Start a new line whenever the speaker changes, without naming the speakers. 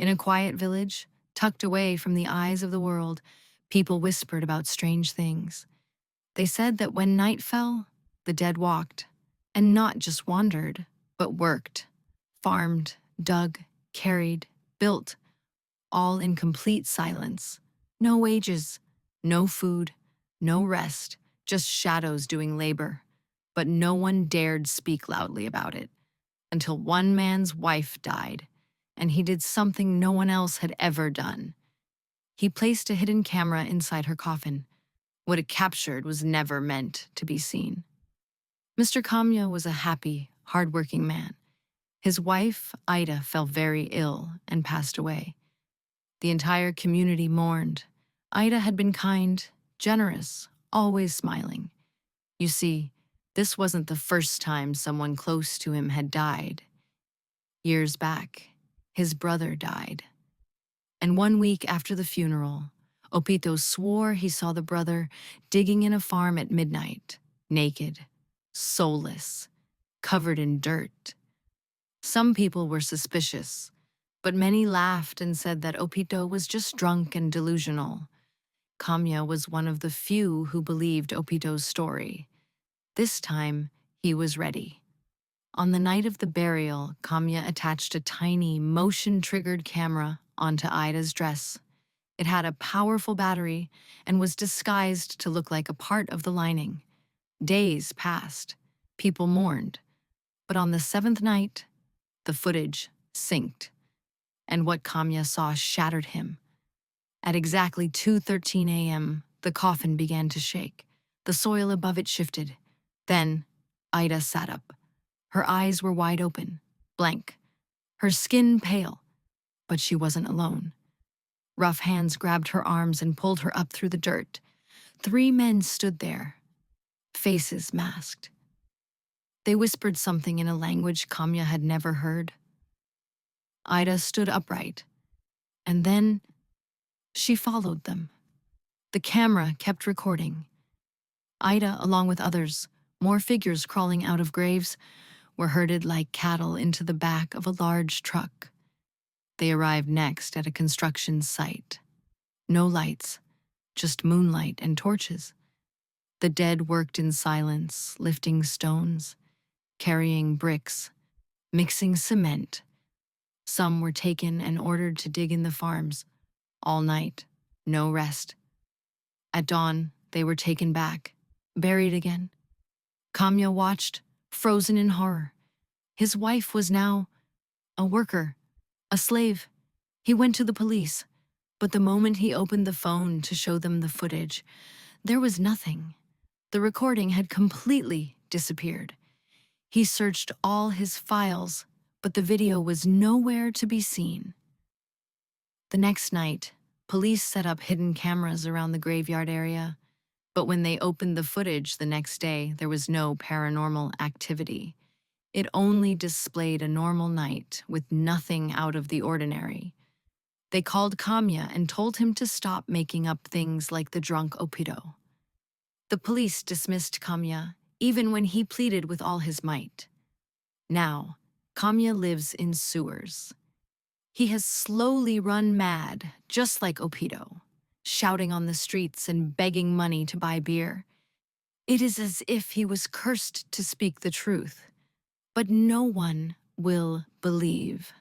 In a quiet village, tucked away from the eyes of the world, people whispered about strange things. They said that when night fell, the dead walked, and not just wandered, but worked, farmed, dug, carried, built, all in complete silence. No wages, no food, no rest, just shadows doing labor. But no one dared speak loudly about it, until one man's wife died, and he did something no one else had ever done. He placed a hidden camera inside her coffin. What it captured was never meant to be seen. Mr. Kamya was a happy, hard-working man. His wife, Ida, fell very ill and passed away. The entire community mourned. Ida had been kind, generous, always smiling. You see, this wasn't the first time someone close to him had died. Years back, his brother died. And 1 week after the funeral, Opito swore he saw the brother digging in a farm at midnight, naked, soulless, covered in dirt. Some people were suspicious, but many laughed and said that Opito was just drunk and delusional. Kamya was one of the few who believed Opito's story. This time, he was ready. On the night of the burial, Kamya attached a tiny, motion-triggered camera onto Ida's dress. It had a powerful battery and was disguised to look like a part of the lining. Days passed. People mourned. But on the seventh night, the footage synced, and what Kamya saw shattered him. At exactly 2:13 a.m., the coffin began to shake. The soil above it shifted. Then, Ida sat up. Her eyes were wide open, blank, her skin pale, but she wasn't alone. Rough hands grabbed her arms and pulled her up through the dirt. 3 men stood there, faces masked. They whispered something in a language Kamya had never heard. Ida stood upright, and then she followed them. The camera kept recording. Ida, along with others, more figures crawling out of graves, were herded like cattle into the back of a large truck. They arrived next at a construction site. No lights, just moonlight and torches. The dead worked in silence, lifting stones, carrying bricks, mixing cement. Some were taken and ordered to dig in the farms. All night, no rest. At dawn, they were taken back, buried again. Kamya watched, frozen in horror. His wife was now a worker, a slave. He went to the police, but the moment he opened the phone to show them the footage, there was nothing. The recording had completely disappeared. He searched all his files, but the video was nowhere to be seen. The next night, police set up hidden cameras around the graveyard area, but when they opened the footage the next day, there was no paranormal activity. It only displayed a normal night with nothing out of the ordinary. They called Kamya and told him to stop making up things like the drunk Opito. The police dismissed Kamya, even when he pleaded with all his might. Now, Kamya lives in sewers. He has slowly run mad, just like Opito, shouting on the streets and begging money to buy beer. It is as if he was cursed to speak the truth, but no one will believe.